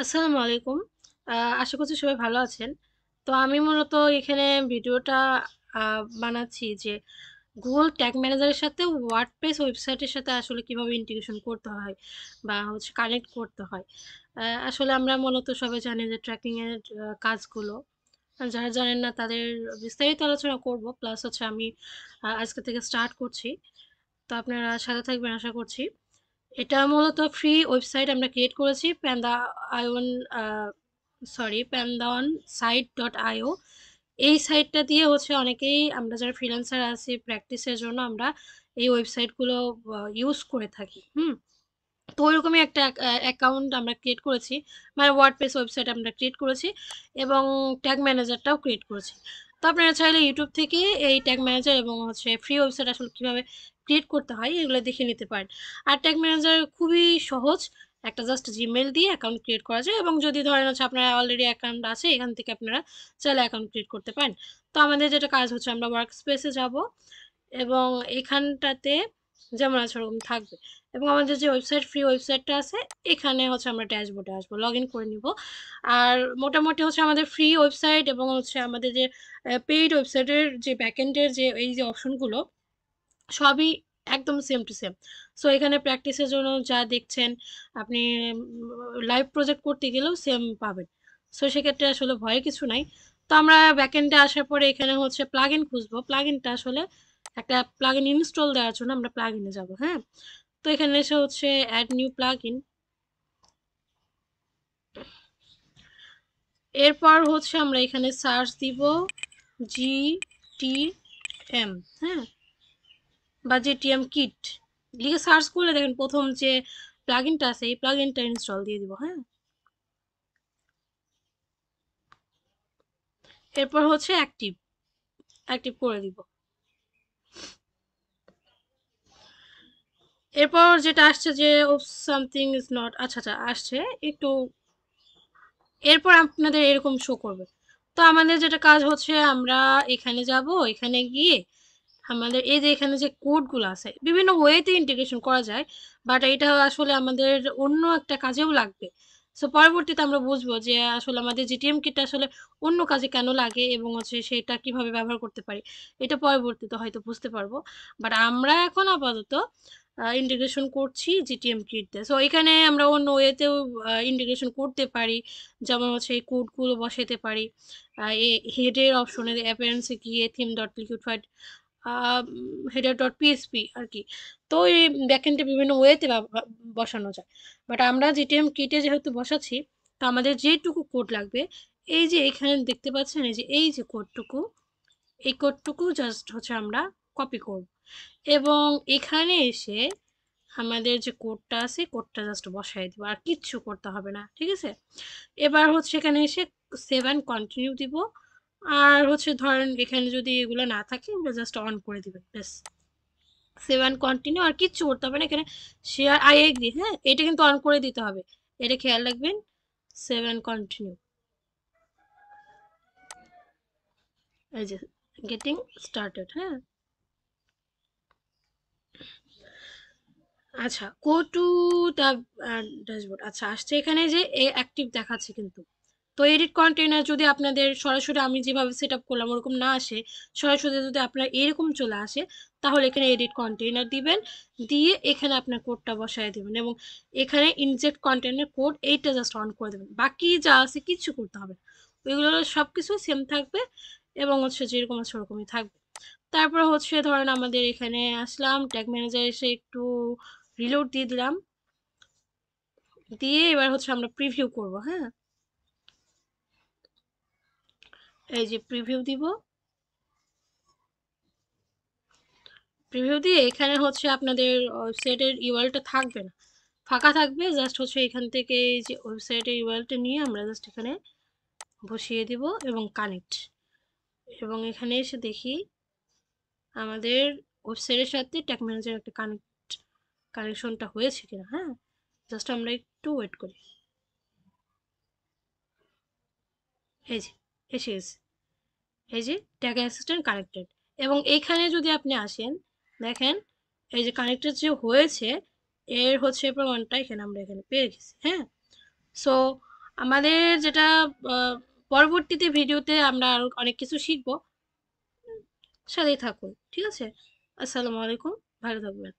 আসসালামু আলাইকুম। আশা করছি সবাই ভালো আছেন। তো আমি মূলত এখানে ভিডিওটা আ বানাচ্ছি যে Google ট্যাগ ম্যানেজারের সাথে WordPress ওয়েবসাইটের সাথে আসলে কিভাবে ইন্টিগ্রেশন করতে হয় বা কানেক্ট করতে হয়। আসলে আমরা মূলত সবাই জানি যে ট্র্যাকিং এর কাজগুলো যারা জানেন না তাদের বিস্তারিত আলোচনা করব। প্লাস আমি আজকে থেকে স্টার্ট করছি। তো আপনারা সাথে থাকবেন আশা করছি। এটা মূলত ফ্রি ওয়েবসাইট আমরা ক্রিয়েট করেছি আ pandaonsite.io। এই সাইটটা দিয়ে অনেকেই আমরা যারা ফ্রিল্যান্সার আছি প্র্যাকটিসের জন্য আমরা এই ওয়েবসাইটগুলো ইউজ করে থাকি। তো ওইরকমই একটা অ্যাকাউন্ট আমরা ক্রিয়েট করেছি। মানে ওয়ার্ডপ্রেস ওয়েবসাইট আমরা ক্রিয়েট করেছি এবং ট্যাগ ম্যানেজারটাও ক্রিয়েট করেছি। তো আপনারা চাইলে YouTube থেকে এই ট্যাগ ম্যানেজার এবং ফ্রি ওয়েবসাইট আসলে কিভাবে ক্রিয়েট করতে হয় এগুলো দেখে নিতে পারেন। আর ট্যাগ ম্যানেজার খুবই সহজ। একটা জাস্ট Gmail দিয়ে অ্যাকাউন্ট ক্রিয়েট করা যায় এবং যদি ধরেন আপনার অলরেডি অ্যাকাউন্ট আছে এখান থেকে আপনারা চাইলে অ্যাকাউন্ট ক্রিয়েট করতে পারেন। তো আমাদের যেটা কাজ আমরা ওয়ার্ক স্পেসে যাব এবং এখানটাতে যেমন আছে ওরকম থাকবে। এবং আমাদের যে ফ্রি ওয়েবসাইটটা আছে এখানে আমরা ড্যাশবোর্ডে আসবো, লগইন করে নিব। আর মোটামুটি আমাদের ফ্রি ওয়েবসাইট এবং আমাদের যে পেইড ওয়েবসাইটের যে ব্যাকএন্ডের যে এই যে অপশনগুলো সবই একদম সেম টু সেম। সো এখানে প্র্যাকটিসের জন্য যা দেখছেন আপনি লাইভ প্রজেক্ট করতে গেলেও সেম পাবেন। সো সেক্ষেত্রে আসলে ভয়ের কিছু নাই। তো আমরা ব্যাকএন্ডে আসার পরে এখানে প্লাগইন খুঁজবো। প্লাগইনটা আসলে একটা প্লাগইন ইনস্টল দেওয়ার জন্য আমরা প্লাগইনে যাব। হ্যাঁ, তো এখানে এসে অ্যাড নিউ প্লাগইন। এরপর আমরা এখানে সার্চ দিব GTM, হ্যাঁ, বা GTM কিট লিখে সার্চ করলে দেখেন প্রথম যে প্লাগইনটা আছে এই প্লাগইনটা ইনস্টল দিয়ে দিব। হ্যাঁ, এরপর অ্যাক্টিভ অ্যাক্টিভ করে দিব। এরপর যেটা আসছে যে সামথিং ইজ নট, আচ্ছা আসছে একটু। এরপর আপনাদের এরকম শো করবে। তো আমাদের যেটা কাজ আমরা এখানে যাব, এখানে গিয়ে আমাদের এই যে এখানে যে কোডগুলো আছে বিভিন্ন ওয়েতে ইন্টিগ্রেশন করা যায়, বাট এটা আসলে আমাদের অন্য একটা কাজেও লাগবে। সো পরবর্তীতে আমরা বুঝবো যে আসলে আমাদের জিটিএম কিটটা আসলে অন্য কাজে কেন লাগে এবং সেটা কিভাবে ব্যবহার করতে পারি। এটা পরবর্তীতে হয়তো বুঝতে পারবো। বাট আমরা এখন আপাতত ইন্টিগ্রেশন করছি জিটিএম কিট দিয়ে। সো এখানে আমরা অন্য ওয়েতেও ইন্টিগ্রেশন করতে পারি। যেমন এই কোডগুলো বসাতে পারি। হেডের অপশনে অ্যাপিয়ারেন্সে গিয়ে theme dot liquid header dot PSP আর কি। তো এই ব্যাকএন্ডে বিভিন্ন ওয়েতে বসানো যায়। বাট আমরা জিটিএম কিটে যেহেতু বসাচ্ছি, তো আমাদের যেটুকু কোড লাগবে এই যে এখানে দেখতে পাচ্ছেন এই যে কোডটুকু, এই কোডটুকু জাস্ট আমরা কপি করব এবং এখানে এসে আমাদের যে কোডটা আছে কোডটা জাস্ট বসাই দিব, আর কিচ্ছু করতে হবে না। ঠিক আছে, এবার এখানে এসে সেভ অ্যান্ড কন্টিনিউ দিব। আর ধরেন এখানে যদি এগুলো না থাকে এগুলো জাস্ট অন করে দিবেন, ব্যাস। সেভ অ্যান্ড কন্টিনিউ, আর কিচ্ছু করতে হবে না এখানে। শেয়ার আই এগ্রি, হ্যাঁ, এটা কিন্তু অন করে দিতে হবে, এটা খেয়াল রাখবেন। সেভ অ্যান্ড কন্টিনিউ, এই যে গেটিং স্টার্টেড। হ্যাঁ, আচ্ছা, গো টু দ্য ড্যাশবোর্ড। আচ্ছা, আসছে এখানে যে অ্যাক্টিভ দেখাচ্ছে কিন্তু। তো এডিট কন্টেনার যদি আপনাদের সরাসরি আমি যেভাবে সেট আপ করলাম ওরকম না আসে, সরাসরি যদি আপনার এরকম চলে আসে, তাহলে এখানে এডিট কন্টেনার দিবেন, দিয়ে এখানে আপনার কোডটা বসায় দেবেন এবং এখানে ইনজেক্ট কন্টেনার কোড এইটা জাস্ট অন করে দেবেন। বাকি যা আছে কিচ্ছু করতে হবে না, ওইগুলো সব কিছু সেম থাকবে এবং যেরকম আছে ওরকমই থাকবে। তারপর ধরেন আমাদের এখানে আসলাম, ট্যাগ ম্যানেজার এসে একটু রিলোড দিয়ে দিলাম, দিয়ে এবার আমরা প্রিভিউ করব। হ্যাঁ, এই যে প্রিভিউ দিব। প্রিভিউ দিয়ে এখানে আপনাদের ওয়েবসাইটের ইউআরএলটা থাকবে না, ফাঁকা থাকবে। জাস্ট এখান থেকে এই যে ওয়েবসাইটের ইউআরএলটা নিয়ে আমরা জাস্ট এখানে বসিয়ে দিব এবং কানেক্ট। এবং এখানে এসে দেখি আমাদের ওয়েবসাইটের সাথে ট্যাগ ম্যানেজার একটা কানেকশনটা হয়েছে কিনা। হ্যাঁ, জাস্ট আমরা একটু ওয়েট করি। এই যে এসে গেছে, এই যে ট্যাগ অ্যাসিস্ট্যান্ট কানেক্টেড। এবং এইখানে যদি আপনি আসেন, দেখেন এই যে কানেক্টেড যে হয়েছে এর প্রমাণটা এখানে আমরা পেয়ে গেছি। হ্যাঁ, সো আমাদের যেটা পরবর্তীতে ভিডিওতে আমরা আরো অনেক কিছু শিখবো। সাথেই থাকুন, ঠিক আছে? আসসালামু আলাইকুম, ভালো থাকবেন।